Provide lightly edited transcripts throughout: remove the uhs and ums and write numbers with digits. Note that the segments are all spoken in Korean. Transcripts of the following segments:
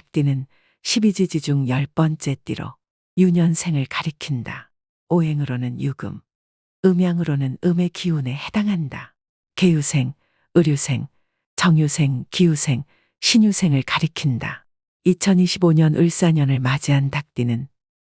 닭띠는 12지지 중 10번째 띠로 유년생을 가리킨다. 오행으로는 유금, 음양으로는 음의 기운에 해당한다. 계유생, 을유생, 정유생, 기유생, 신유생을 가리킨다. 2025년 을사년을 맞이한 닭띠는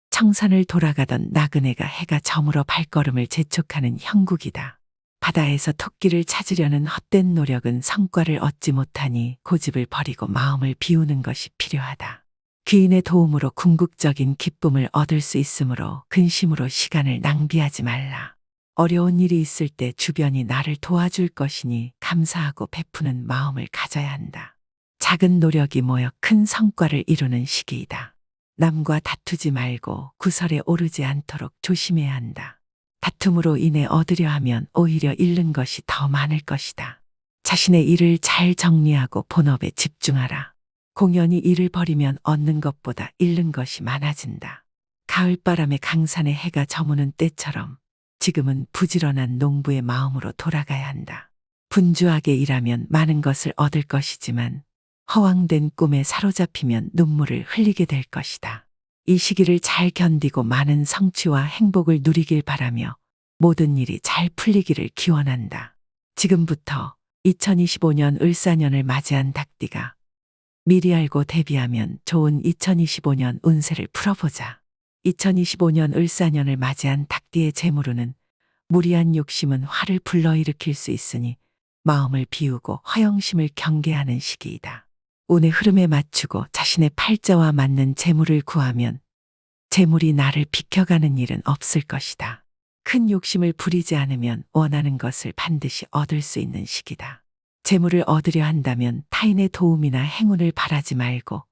청산을 돌아가던 나그네가 해가 저물어 발걸음을 재촉하는 형국이다. 바다에서 토끼를 찾으려는 헛된 노력은 성과를 얻지 못하니 고집을 버리고 마음을 비우는 것이 필요하다. 귀인의 도움으로 궁극적인 기쁨을 얻을 수 있으므로 근심으로 시간을 낭비하지 말라. 어려운 일이 있을 때 주변이 나를 도와줄 것이니 감사하고 베푸는 마음을 가져야 한다. 작은 노력이 모여 큰 성과를 이루는 시기이다. 남과 다투지 말고 구설에 오르지 않도록 조심해야 한다. 다툼으로 인해 얻으려 하면 오히려 잃는 것이 더 많을 것이다. 자신의 일을 잘 정리하고 본업에 집중하라. 공연히 일을 벌이면 얻는 것보다 잃는 것이 많아진다. 가을바람에 강산에 해가 저무는 때처럼 지금은 부지런한 농부의 마음으로 돌아가야 한다. 분주하게 일하면 많은 것을 얻을 것이지만 허황된 꿈에 사로잡히면 눈물을 흘리게 될 것이다. 이 시기를 잘 견디고 많은 성취와 행복을 누리길 바라며 모든 일이 잘 풀리기를 기원한다. 지금부터 2025년 을사년을 맞이한 닭띠가 미리 알고 대비하면 좋은 2025년 운세를 풀어보자. 2025년 을사년을 맞이한 닭띠의 재물운은 무리한 욕심은 화를 불러일으킬 수 있으니 마음을 비우고 허영심을 경계하는 시기이다. 운의 흐름에 맞추고 자신의 팔자와 맞는 재물을 구하면 재물이 나를 비켜가는 일은 없을 것이다. 큰 욕심을 부리지 않으면 원하는 것을 반드시 얻을 수 있는 시기다. 재물을 얻으려 한다면 타인의 도움이나 행운을 바라지 말고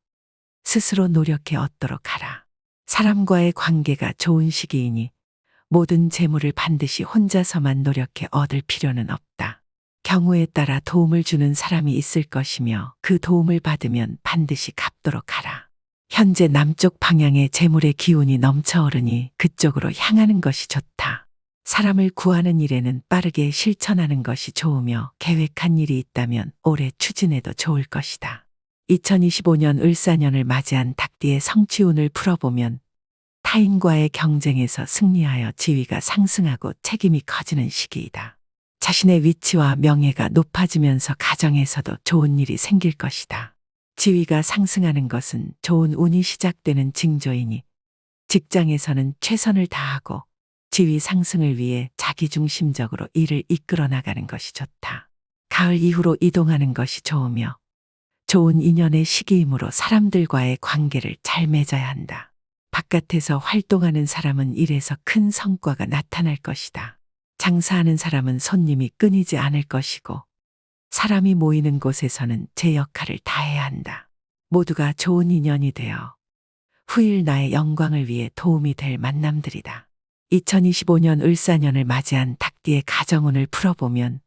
스스로 노력해 얻도록 하라. 사람과의 관계가 좋은 시기이니 모든 재물을 반드시 혼자서만 노력해 얻을 필요는 없다. 경우에 따라 도움을 주는 사람이 있을 것이며 그 도움을 받으면 반드시 갚도록 하라. 현재 남쪽 방향에 재물의 기운이 넘쳐오르니 그쪽으로 향하는 것이 좋다. 사람을 구하는 일에는 빠르게 실천하는 것이 좋으며 계획한 일이 있다면 올해 추진해도 좋을 것이다. 2025년 을사년을 맞이한 닭띠의 성취운을 풀어보면 타인과의 경쟁에서 승리하여 지위가 상승하고 책임이 커지는 시기이다. 자신의 위치와 명예가 높아지면서 가정에서도 좋은 일이 생길 것이다. 지위가 상승하는 것은 좋은 운이 시작되는 징조이니 직장에서는 최선을 다하고 지위 상승을 위해 자기중심적으로 일을 이끌어 나가는 것이 좋다. 가을 이후로 이동하는 것이 좋으며 좋은 인연의 시기이므로 사람들과의 관계를 잘 맺어야 한다. 바깥에서 활동하는 사람은 일에서 큰 성과가 나타날 것이다. 장사하는 사람은 손님이 끊이지 않을 것이고 사람이 모이는 곳에서는 제 역할을 다해야 한다. 모두가 좋은 인연이 되어 후일 나의 영광을 위해 도움이 될 만남들이다. 2025년 을사년을 맞이한 닭띠의 가정운을 풀어보면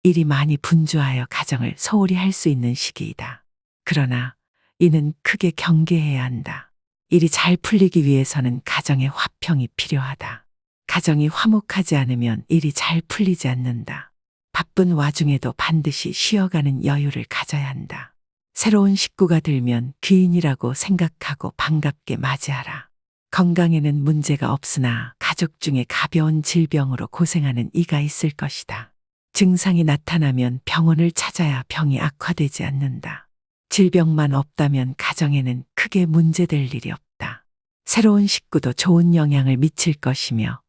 일이 많이 분주하여 가정을 소홀히 할 수 있는 시기이다. 그러나 이는 크게 경계해야 한다. 일이 잘 풀리기 위해서는 가정의 화평이 필요하다. 가정이 화목하지 않으면 일이 잘 풀리지 않는다. 바쁜 와중에도 반드시 쉬어가는 여유를 가져야 한다. 새로운 식구가 들면 귀인이라고 생각하고 반갑게 맞이하라. 건강에는 문제가 없으나 가족 중에 가벼운 질병으로 고생하는 이가 있을 것이다. 증상이 나타나면 병원을 찾아야 병이 악화되지 않는다. 질병만 없다면 가정에는 크게 문제될 일이 없다. 새로운 식구도 좋은 영향을 미칠 것이며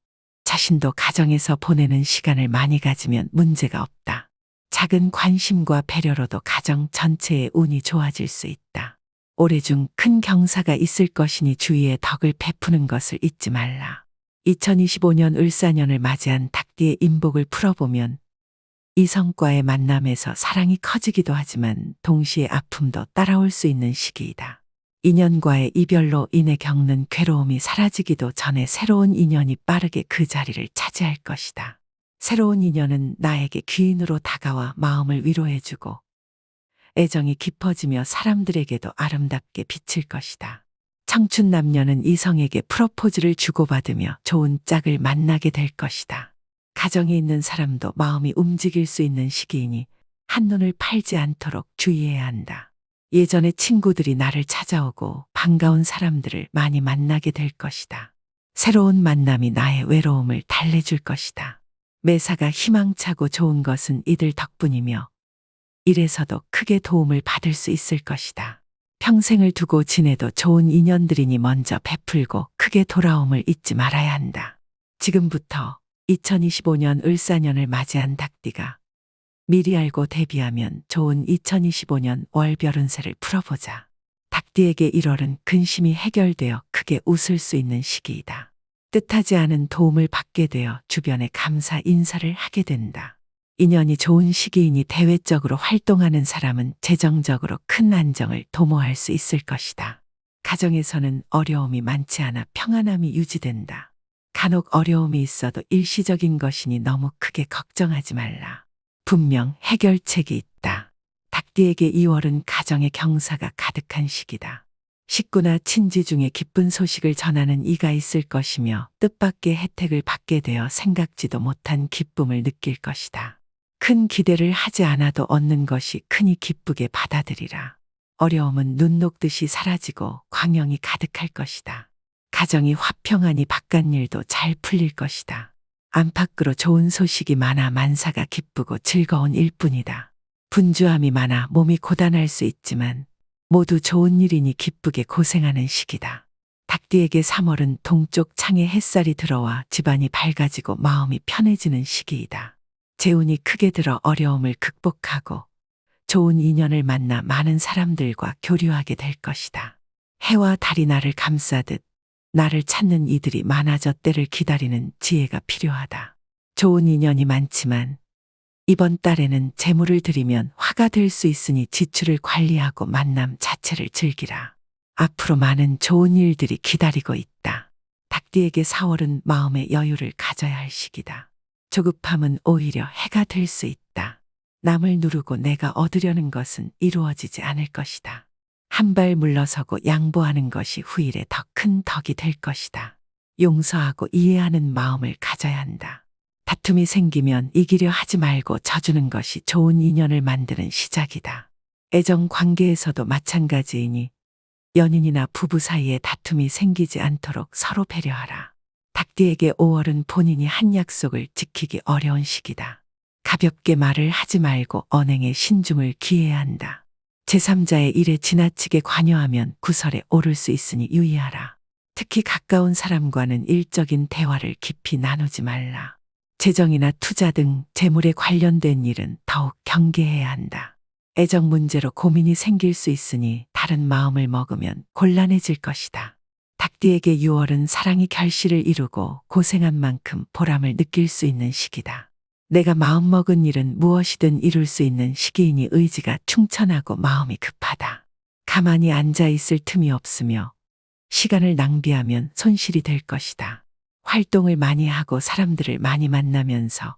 자신도 가정에서 보내는 시간을 많이 가지면 문제가 없다. 작은 관심과 배려로도 가정 전체의 운이 좋아질 수 있다. 올해 중 큰 경사가 있을 것이니 주위에 덕을 베푸는 것을 잊지 말라. 2025년 을사년을 맞이한 닭띠의 인복을 풀어보면 이성과의 만남에서 사랑이 커지기도 하지만 동시에 아픔도 따라올 수 있는 시기이다. 인연과의 이별로 인해 겪는 괴로움이 사라지기도 전에 새로운 인연이 빠르게 그 자리를 차지할 것이다. 새로운 인연은 나에게 귀인으로 다가와 마음을 위로해주고 애정이 깊어지며 사람들에게도 아름답게 비칠 것이다. 청춘 남녀는 이성에게 프로포즈를 주고받으며 좋은 짝을 만나게 될 것이다. 가정에 있는 사람도 마음이 움직일 수 있는 시기이니 한눈을 팔지 않도록 주의해야 한다. 예전의 친구들이 나를 찾아오고 반가운 사람들을 많이 만나게 될 것이다. 새로운 만남이 나의 외로움을 달래줄 것이다. 매사가 희망차고 좋은 것은 이들 덕분이며 일에서도 크게 도움을 받을 수 있을 것이다. 평생을 두고 지내도 좋은 인연들이니 먼저 베풀고 크게 돌아옴을 잊지 말아야 한다. 지금부터 2025년 을사년을 맞이한 닭띠가 미리 알고 대비하면 좋은 2025년 월별 운세를 풀어보자. 닭띠에게 1월은 근심이 해결되어 크게 웃을 수 있는 시기이다. 뜻하지 않은 도움을 받게 되어 주변에 감사 인사를 하게 된다. 인연이 좋은 시기이니 대외적으로 활동하는 사람은 재정적으로 큰 안정을 도모할 수 있을 것이다. 가정에서는 어려움이 많지 않아 평안함이 유지된다. 간혹 어려움이 있어도 일시적인 것이니 너무 크게 걱정하지 말라. 분명 해결책이 있다. 닭띠에게 2월은 가정의 경사가 가득한 시기다. 식구나 친지 중에 기쁜 소식을 전하는 이가 있을 것이며 뜻밖의 혜택을 받게 되어 생각지도 못한 기쁨을 느낄 것이다. 큰 기대를 하지 않아도 얻는 것이 크니 기쁘게 받아들이라. 어려움은 눈 녹듯이 사라지고 광영이 가득할 것이다. 가정이 화평하니 바깥일도 잘 풀릴 것이다. 안팎으로 좋은 소식이 많아 만사가 기쁘고 즐거운 일뿐이다. 분주함이 많아 몸이 고단할 수 있지만 모두 좋은 일이니 기쁘게 고생하는 시기다. 닭띠에게 3월은 동쪽 창에 햇살이 들어와 집안이 밝아지고 마음이 편해지는 시기이다. 재운이 크게 들어 어려움을 극복하고 좋은 인연을 만나 많은 사람들과 교류하게 될 것이다. 해와 달이 나를 감싸듯 나를 찾는 이들이 많아져 때를 기다리는 지혜가 필요하다. 좋은 인연이 많지만 이번 달에는 재물을 들이면 화가 될 수 있으니 지출을 관리하고 만남 자체를 즐기라. 앞으로 많은 좋은 일들이 기다리고 있다. 닭띠에게 4월은 마음의 여유를 가져야 할 시기다. 조급함은 오히려 해가 될 수 있다. 남을 누르고 내가 얻으려는 것은 이루어지지 않을 것이다. 한 발 물러서고 양보하는 것이 후일에 더 큰 덕이 될 것이다. 용서하고 이해하는 마음을 가져야 한다. 다툼이 생기면 이기려 하지 말고 져주는 것이 좋은 인연을 만드는 시작이다. 애정 관계에서도 마찬가지이니 연인이나 부부 사이에 다툼이 생기지 않도록 서로 배려하라. 닭띠에게 5월은 본인이 한 약속을 지키기 어려운 시기다. 가볍게 말을 하지 말고 언행에 신중을 기해야 한다. 제3자의 일에 지나치게 관여하면 구설에 오를 수 있으니 유의하라. 특히 가까운 사람과는 일적인 대화를 깊이 나누지 말라. 재정이나 투자 등 재물에 관련된 일은 더욱 경계해야 한다. 애정 문제로 고민이 생길 수 있으니 다른 마음을 먹으면 곤란해질 것이다. 닭띠에게 6월은 사랑이 결실을 이루고 고생한 만큼 보람을 느낄 수 있는 시기다. 내가 마음먹은 일은 무엇이든 이룰 수 있는 시기이니 의지가 충천하고 마음이 급하다. 가만히 앉아 있을 틈이 없으며 시간을 낭비하면 손실이 될 것이다. 활동을 많이 하고 사람들을 많이 만나면서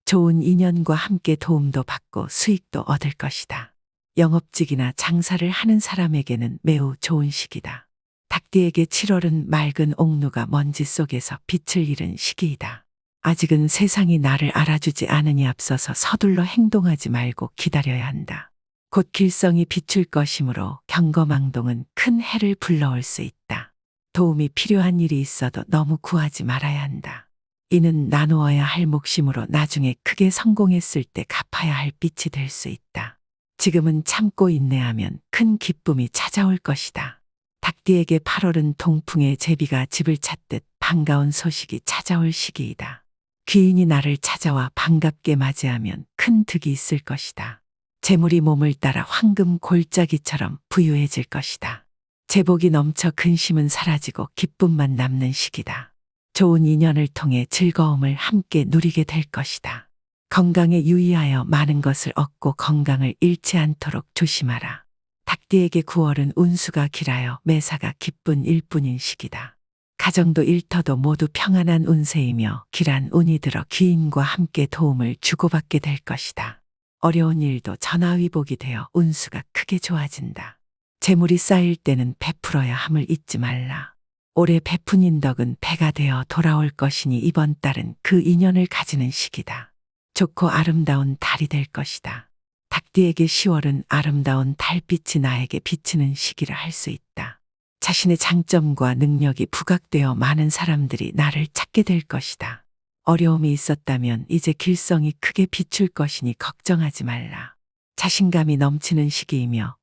좋은 인연과 함께 도움도 받고 수익도 얻을 것이다. 영업직이나 장사를 하는 사람에게는 매우 좋은 시기다. 닭띠에게 7월은 맑은 옥루가 먼지 속에서 빛을 잃은 시기이다. 아직은 세상이 나를 알아주지 않으니 앞서서 서둘러 행동하지 말고 기다려야 한다. 곧 길성이 비출 것이므로 경거망동은 큰 해를 불러올 수 있다. 도움이 필요한 일이 있어도 너무 구하지 말아야 한다. 이는 나누어야 할 몫이므로 나중에 크게 성공했을 때 갚아야 할 빚이 될 수 있다. 지금은 참고 인내하면 큰 기쁨이 찾아올 것이다. 닭띠에게 8월은 동풍의 제비가 집을 찾듯 반가운 소식이 찾아올 시기이다. 귀인이 나를 찾아와 반갑게 맞이하면 큰 득이 있을 것이다. 재물이 몸을 따라 황금 골짜기처럼 부유해질 것이다. 제복이 넘쳐 근심은 사라지고 기쁨만 남는 시기다. 좋은 인연을 통해 즐거움을 함께 누리게 될 것이다. 건강에 유의하여 많은 것을 얻고 건강을 잃지 않도록 조심하라. 닭띠에게 9월은 운수가 길하여 매사가 기쁜 일뿐인 시기다. 가정도 일터도 모두 평안한 운세이며 길한 운이 들어 귀인과 함께 도움을 주고받게 될 것이다. 어려운 일도 전화위복이 되어 운수가 크게 좋아진다. 재물이 쌓일 때는 베풀어야 함을 잊지 말라. 올해 베푼 인덕은 배가 되어 돌아올 것이니 이번 달은 그 인연을 가지는 시기다. 좋고 아름다운 달이 될 것이다. 닭띠에게 10월은 아름다운 달빛이 나에게 비치는 시기라 할 수 있다. 자신의 장점과 능력이 부각되어 많은 사람들이 나를 찾게 될 것이다. 어려움이 있었다면 이제 길성이 크게 비출 것이니 걱정하지 말라. 자신감이 넘치는 시기이며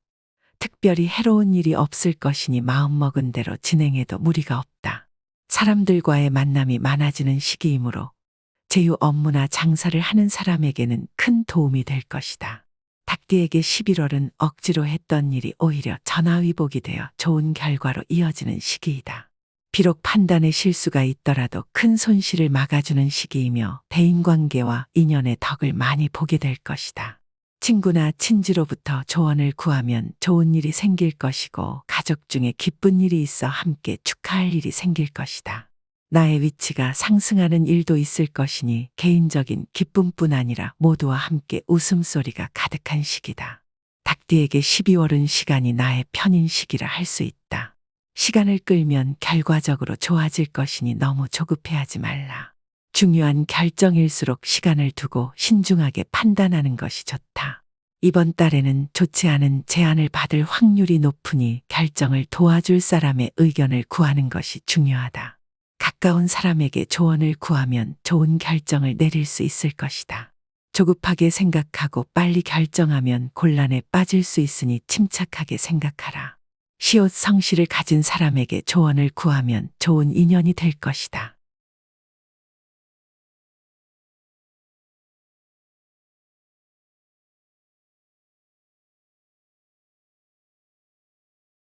특별히 해로운 일이 없을 것이니 마음먹은 대로 진행해도 무리가 없다. 사람들과의 만남이 많아지는 시기이므로 제휴 업무나 장사를 하는 사람에게는 큰 도움이 될 것이다. 닭띠에게 11월은 억지로 했던 일이 오히려 전화위복이 되어 좋은 결과로 이어지는 시기이다. 비록 판단에 실수가 있더라도 큰 손실을 막아주는 시기이며 대인관계와 인연의 덕을 많이 보게 될 것이다. 친구나 친지로부터 조언을 구하면 좋은 일이 생길 것이고 가족 중에 기쁜 일이 있어 함께 축하할 일이 생길 것이다. 나의 위치가 상승하는 일도 있을 것이니 개인적인 기쁨뿐 아니라 모두와 함께 웃음소리가 가득한 시기다. 닭띠에게 12월은 시간이 나의 편인 시기라 할 수 있다. 시간을 끌면 결과적으로 좋아질 것이니 너무 조급해하지 말라. 중요한 결정일수록 시간을 두고 신중하게 판단하는 것이 좋다. 이번 달에는 좋지 않은 제안을 받을 확률이 높으니 결정을 도와줄 사람의 의견을 구하는 것이 중요하다. 가까운 사람에게 조언을 구하면 좋은 결정을 내릴 수 있을 것이다. 조급하게 생각하고 빨리 결정하면 곤란에 빠질 수 있으니 침착하게 생각하라. 시옷 성실을 가진 사람에게 조언을 구하면 좋은 인연이 될 것이다.